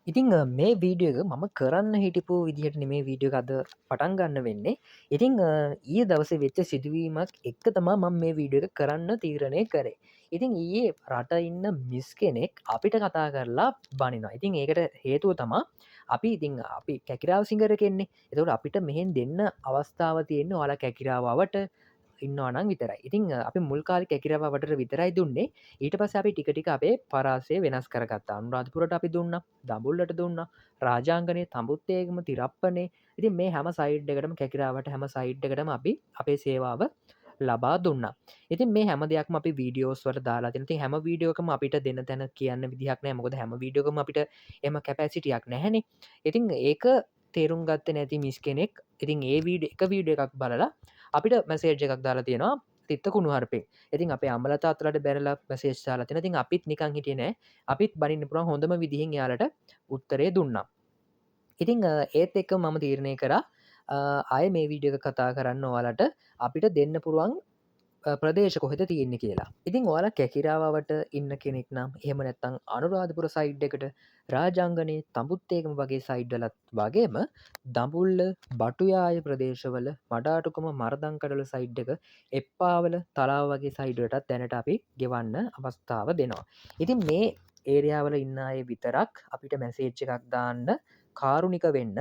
ඉතිං මේ වීඩියෝ එක මම කරන්න හිටිපු විදිහට මේ වීඩියෝ අද පටන් ගන්න වෙන්නේ. ඉතිං ඊය දවස වෙච්ච සිදුවීමක් එක්ක තමා මම මේ වීඩියෝ එක කරන්න තීරණය කරේ. ඉතිං ඊයේ රට ඉන්න මිස් කෙනෙක් අපිට කතා කරලා බනිනවා. ඉතින් ඒකට හේතුව තමා අපි ඉතිං අපි කැකිරාව සිංහර කෙන්නේ. එතකට අපිට මෙහෙන් දෙන්න අවස්ථාව තියෙන්නේ ඔයාලා කැකිරාවට ඉන්නවනම් විතරයි. ඉතින් අපි මුල්කාල කැකිරවට විතරයි දුන්නේ. ඊට පස අපි ටිකටික අපේ පරාසය වෙනස් කරගත්තා. අනුරාධපුරට අපි දුන්න, දඹුල්ලට දුන්න, රාජාංගනය, තඹුත්තේගම, තිරප්පනේ. ඉතින් මේ හැම සයිඩ් එකටම කැකිරාවට හැම සයිඩ් එකටම අපි අපේ සේවාව ලබා දුන්න. ඉතින් මේ හැම දෙයක්ම අපි වීඩියෝස් වල දාලා තියෙන. ඉතින් හැම වීඩියෝකම අපිට දෙන්න තැන කියන්න විදිහක් නැහැ. මොකද හැම වීඩියෝකම අපිට එම කැපැසිටියක් නැහැනේ. ඉතින් ඒක තේරුම් ගත්ත නැති මිස් කෙනෙක් ඉතින් ඒ එක වීඩිය එකක් බලලා අපිට මැසේජ් එකක් දාලා තියෙනවා තිත්ත කුණු හරපේ. ඉතින් අපේ අම්මලා තාත්තලාට බැරලා මැසේජ් දාලා තියෙනවා. ඉතින් අපිත් නිකන් හිටියේ නෑ. අපිත් බනින්න පුළුවන් හොඳම විදිහින් යාලට උත්තරේ දුන්නා. ඉතිං ඒත් එක්ක මම තීරණය කරා ආය මේ වීඩියක කතා කරන්න ඔයාලට අපිට දෙන්න පුරුවන් ප්‍රදේශ කොහෙද තියෙන්නේ කියලා. ඉතින් ඔයාලා කැකිරාවට ඉන්න කෙනෙක් නම් එහෙම නැත්තං අනුරාධපුර සයිඩ් එකට රාජංගනයේ තඹුත්තේකම වගේ සයිඩ්ඩලත් වගේම දඹුල්ල බටුයාය ප්‍රදේශවල මඩාටුකම මරදංකඩල සයිඩ් එක එප්පාවල තලාව වගේ සයිඩටත් දැනට අපි ගෙවන්න අවස්ථාව දෙනවා. ඉතින් මේ ඒරයාවල ඉන්න අය විතරක් අපිට මැසේච්ච එකක් දාන්න කාරුණික වෙන්න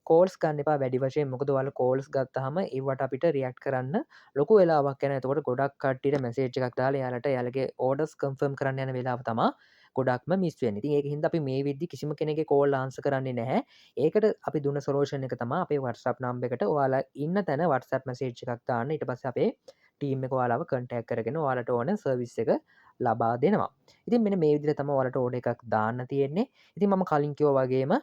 කෝල්ස් ගන්න එපා වැඩි වශයෙන් මොකද වල කෝල්ස් ගත්තහම ඒවට අපිට රියක්් කරන්න ලොක වෙලාක් න තකොට ගොඩක් කට්ට මැසේච් එකක් දාලා යාලට යාලගේ ඕඩස් කම්ෆර්ම් කරන්න යන වෙලාව තම ගොඩක්ම මිස්වෙන් ති ඒ හිද අපි මේ විදදි කිසිම කෙනෙ කෝල් ආන්ස කරන්නේ නැහැ. ඒකට අපි දුන්න සොලෝෂණ එක තම අපේ වටසප් නම්බ එකට වාලා ඉන්න තැන වටසප් මසේච් එකක් දාන්න ඉට පස අපේ ටීම එක වාලාව කටක් කරගෙන වාලට ඕන සර්විස් එක ලබා දෙනවා. ඉතින් මෙන මේ විදිර තම වලට ඕඩ එකක් දාන්න තියෙන්නේ. ඉතින් මම කලින්කෝ වගේම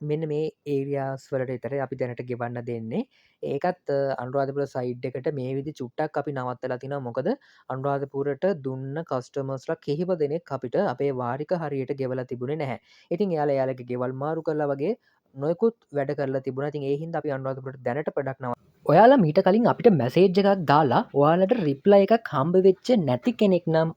මෙන්න මේ ඒරියස් වලට එතර අපි දැනට ගෙවන්න දෙන්නේ ඒකත් අනුරාධපුර සයිඩ් එකට මේ විදි චුට්ටක් අපි නවත්තලා තින මොකද අනුරාධපුරට දුන්න කස්ටමස්ලා කෙහිප දෙනෙක් අපිට අපේ වාරික හරියට ගෙවල තිබුණේ නැහැ. ඉතින් යාල යාලගේ ගෙවල් මාරු කරලා වගේ නොයකුත් වැඩ කරලා තිබුණ තින් ඒහින්ද අපි අනුරාධපුරට දැනට පඩක්නව ඔයාලා මීට කලින් අපිට මැසේජ් එකක් දාලා ඔයාලට රිප්ලයි එකක් හම්බ වෙච්ච නැති කෙනෙක් නම්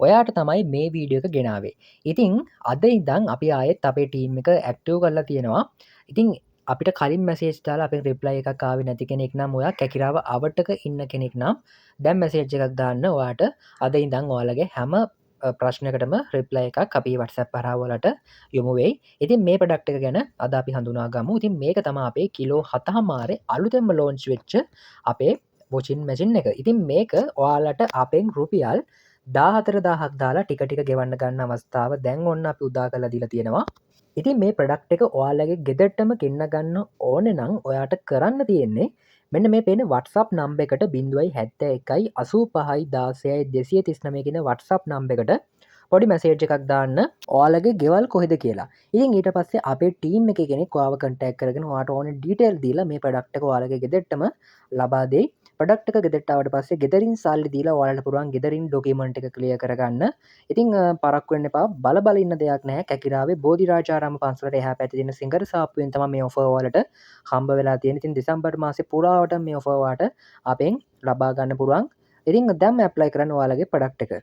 ඔයාට තමයි මේ වීඩියෝ එක ගෙනාවේ. ඉතිං අද ඉදං අපි ආයෙත් අපේ ටීම් එක ඇක්ටව කරලා තියෙනවා. ඉතිං අපිට කලින් මැසේජ් දාලා අපේ රිප්ලයි එකක් ආවේ නැති කෙනෙක් නම් ඔයා කැකිරාව අවටක ඉන්න කෙනෙක් නම් දැන් මැසේජ් එකක් දාන්න ඔයාට අද ඉඳං ඔයාලගේ හැම ප්‍රශ්නකටම රිප්ලයි එකක් අපි වටසැප් පරාවලට යොමුවෙයි. ඉතින් මේ ප්‍රඩක්් එක ගැන අද අපි හඳුනාගමු. ඉතින් මේක තම අපේ කිලෝ හතහමාරේ අලුතෙම ලෝංච් වෙච්ච අපේ බොචින් මැසින් එක. ඉතින් මේක ඔයාලට අපෙන් රුපියල් 14,000ක් දාලා ටික ගෙවන්න ගන්න අවස්ථාව දැන් ඔන්න අපි උදා කරලා දීලා තියෙනවා. ඉතින් මේ ප්‍රොඩක්ට් එක ඔයාලගේ ගෙදරටම ගෙන්න ගන්න ඕනේ නම් ඔයාට කරන්න තියෙන්නේ මෙන්න මේ පේන WhatsApp නම්බර් එකට 0.71 85 16 239 කියන WhatsApp නම්බර් එකට පොඩි මැසේජ් එකක් දාන්න ඔයාලගේ ගෙවල් කොහෙද කියලා. ඉතින් ඊට පස්සේ අපේ ටීම් එකේ කෙනෙක් ඔයාව කන්ටැක්ට් කරගෙන ඔයාට ඕනේ ඩීටේල් දීලා මේ ප්‍රොඩක්ට් එක ඔයාලගේ ගෙදරටම ලබා දෙයි. ප්‍රඩක්් එක ගෙදරටාවට පස්සේ ගෙදරින් සල්ලි දීලා ඔයාලට පුරුවන් ගෙදරින් ඩොකියුමන්ට් එක ක්ලියර් කරගන්න. ඉතින් පරක්කු වෙන්න එපා බල ඉන්න දෙයක් නැහැ. කැකිරාවේ බෝධිරාජාරාම පන්සලට එහා පැත්තේ තියෙන සිංගර සාප්පුවෙන් තමයි මේ ඔෆර් වලට හම්බ වෙලා තියෙන්නේ. ඉතින් දෙසැම්බර් මාසේ පුරාවට මේ ඔෆර් වාට අපෙන් ලබා ගන්න පුළුවන්. ඉතින් දැන්ම ඇප්ලයි කරන්න ඔයාලගේ ප්‍රොඩක්ට් එක.